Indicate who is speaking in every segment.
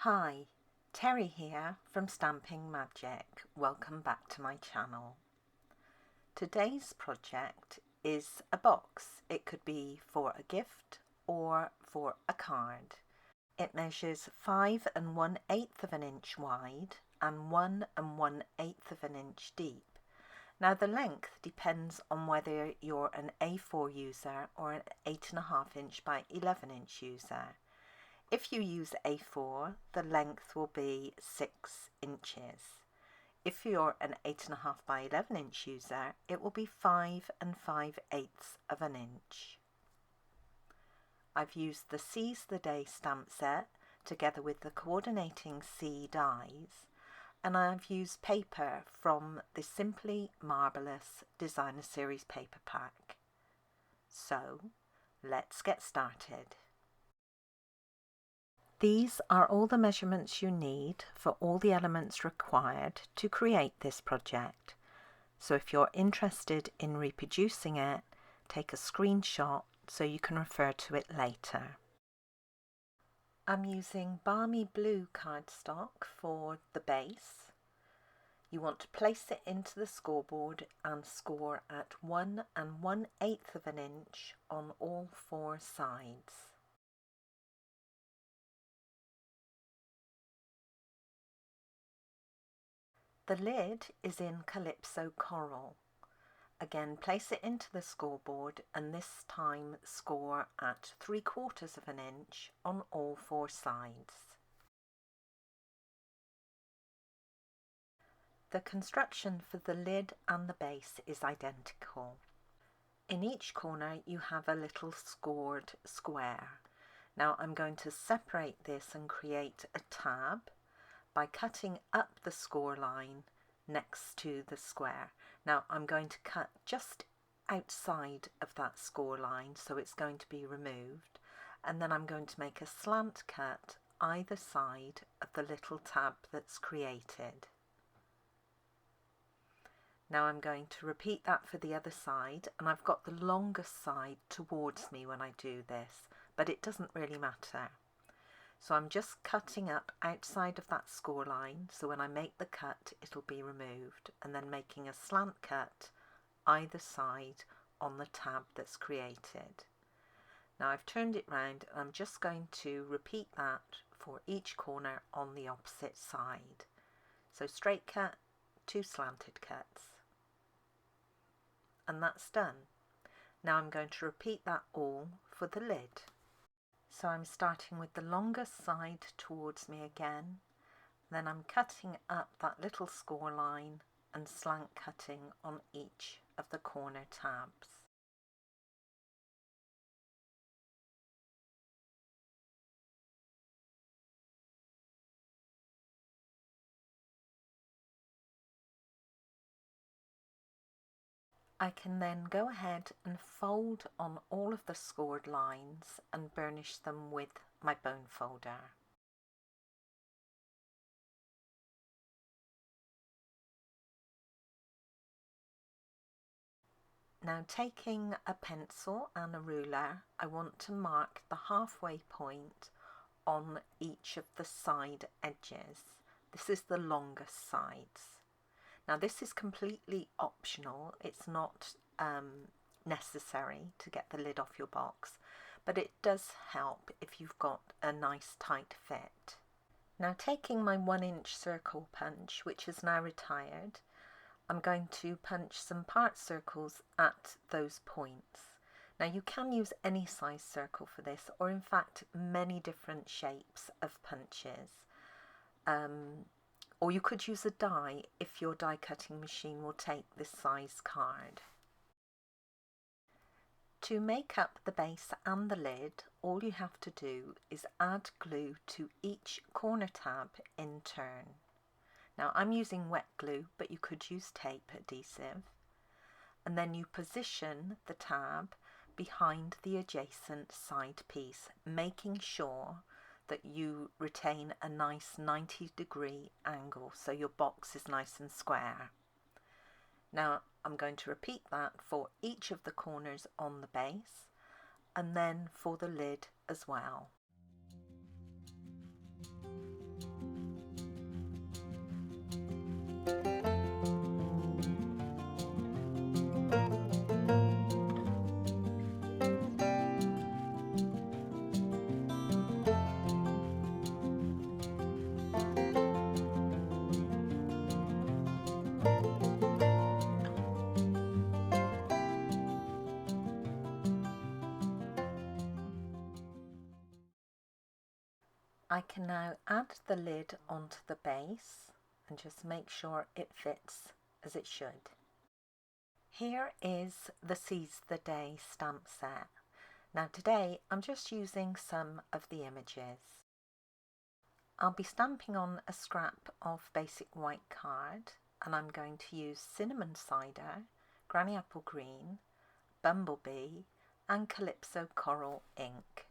Speaker 1: Hi, Terry here from Stamping Magic. Welcome back to my channel. Today's project is a box. It could be for a gift or for a card. It measures 5 1/8 inch wide and 1 1/8 inch deep. Now the length depends on whether you're an A4 user or an 8.5 inch by 11 inch user. If you use A4, the length will be 6 inches. If you're an 8.5 by 11 inch user, it will be 5 5/8 inch. I've used the Seize the Day stamp set together with the coordinating C dies, and I've used paper from the Simply Marvellous Designer Series paper pack. So, let's get started. These are all the measurements you need for all the elements required to create this project. So if you're interested in reproducing it, take a screenshot so you can refer to it later. I'm using balmy blue cardstock for the base. You want to place it into the scoreboard and score at 1 1/8 inch on all 4 sides. The lid is in Calypso Coral. Again, place it into the scoreboard and this time score at 3/4 inch on all 4 sides. The construction for the lid and the base is identical. In each corner you have a little scored square. Now I'm going to separate this and create a tab by cutting up the score line next to the square. Now I'm going to cut just outside of that score line, so it's going to be removed, and then I'm going to make a slant cut either side of the little tab that's created. Now I'm going to repeat that for the other side, and I've got the longest side towards me when I do this, but it doesn't really matter. So I'm just cutting up outside of that score line, so when I make the cut it'll be removed, and then making a slant cut either side on the tab that's created. Now I've turned it round and I'm just going to repeat that for each corner on the opposite side. So straight cut, 2 slanted cuts, and that's done. Now I'm going to repeat that all for the lid. So I'm starting with the longest side towards me again, then I'm cutting up that little score line and slant cutting on each of the corner tabs. I can then go ahead and fold on all of the scored lines and burnish them with my bone folder. Now taking a pencil and a ruler, I want to mark the halfway point on each of the side edges. This is the longest sides. Now this is completely optional, it's not necessary to get the lid off your box, but it does help if you've got a nice tight fit. Now taking my 1-inch circle punch, which is now retired, I'm going to punch some part circles at those points. Now you can use any size circle for this, or in fact many different shapes of punches. Or you could use a die if your die cutting machine will take this size card. To make up the base and the lid, all you have to do is add glue to each corner tab in turn. Now I'm using wet glue, but you could use tape adhesive. And then you position the tab behind the adjacent side piece, making sure that you retain a nice 90-degree angle so your box is nice and square. Now I'm going to repeat that for each of the corners on the base and then for the lid as well. I can now add the lid onto the base and just make sure it fits as it should. Here is the Seize the Day stamp set. Now today I'm just using some of the images. I'll be stamping on a scrap of basic white card, and I'm going to use cinnamon cider, granny apple green, bumblebee and calypso coral ink.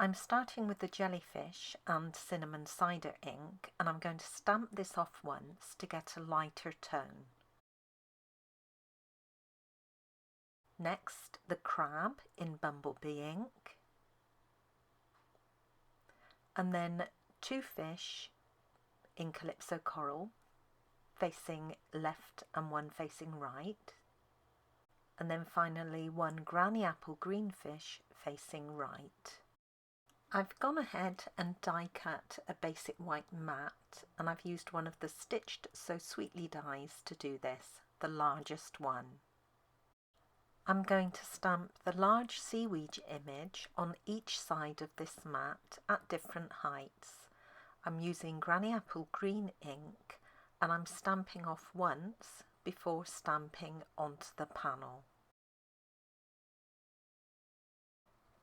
Speaker 1: I'm starting with the jellyfish and cinnamon cider ink, and I'm going to stamp this off once to get a lighter tone. Next, the crab in bumblebee ink, and then 2 fish in calypso coral facing left and 1 facing right, and then finally 1 granny apple green fish facing right. I've gone ahead and die cut a basic white mat, and I've used one of the Stitched So Sweetly dies to do this, the largest one. I'm going to stamp the large seaweed image on each side of this mat at different heights. I'm using granny apple green ink, and I'm stamping off once before stamping onto the panel.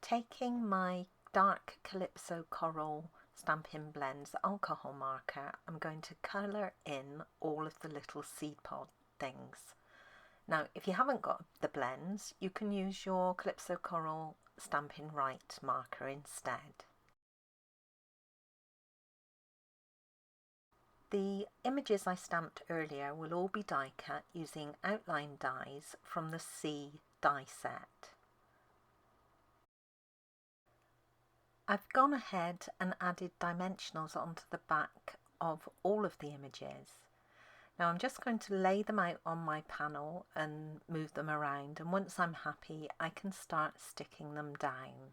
Speaker 1: Taking my dark calypso coral Stampin' Blends alcohol marker, I'm going to colour in all of the little seed pod things. Now, if you haven't got the blends, you can use your Calypso Coral Stampin' Right marker instead. The images I stamped earlier will all be die cut using outline dies from the C die set. I've gone ahead and added dimensionals onto the back of all of the images. Now I'm just going to lay them out on my panel and move them around, and once I'm happy I can start sticking them down.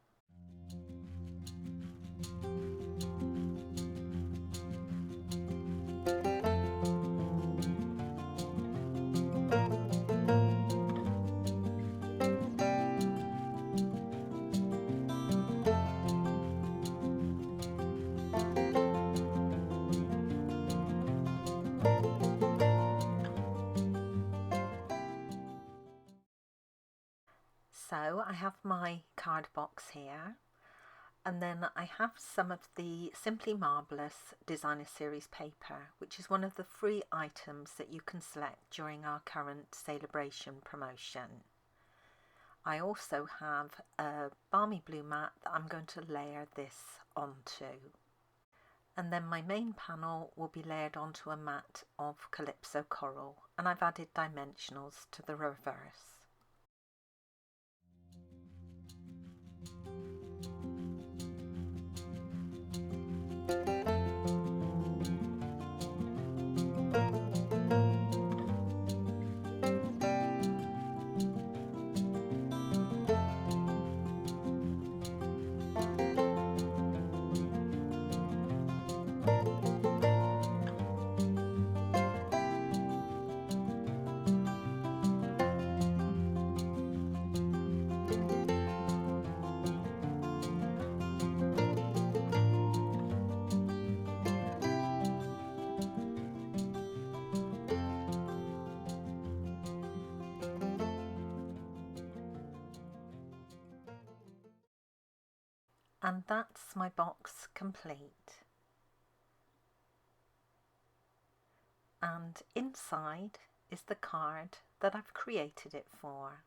Speaker 1: So I have my card box here, and then I have some of the Simply Marvellous Designer Series paper, which is one of the free items that you can select during our current celebration promotion. I also have a balmy blue mat that I'm going to layer this onto. And then my main panel will be layered onto a mat of Calypso Coral, and I've added dimensionals to the reverse. And that's my box complete. And inside is the card that I've created it for.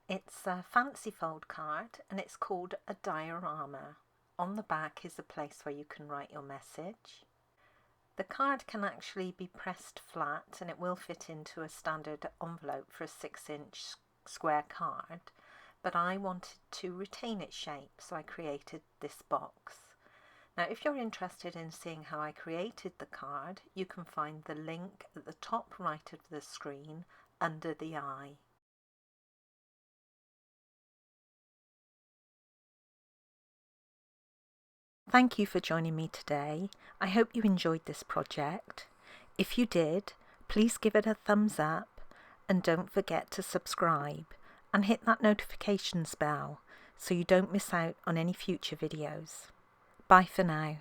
Speaker 1: It's a fancy fold card, and it's called a diorama. On the back is a place where you can write your message. The card can actually be pressed flat, and it will fit into a standard envelope for a 6-inch square card. But I wanted to retain its shape, so I created this box. Now, if you're interested in seeing how I created the card, you can find the link at the top right of the screen under the eye. Thank you for joining me today. I hope you enjoyed this project. If you did, please give it a thumbs up, and don't forget to subscribe and hit that notifications bell so you don't miss out on any future videos. Bye for now.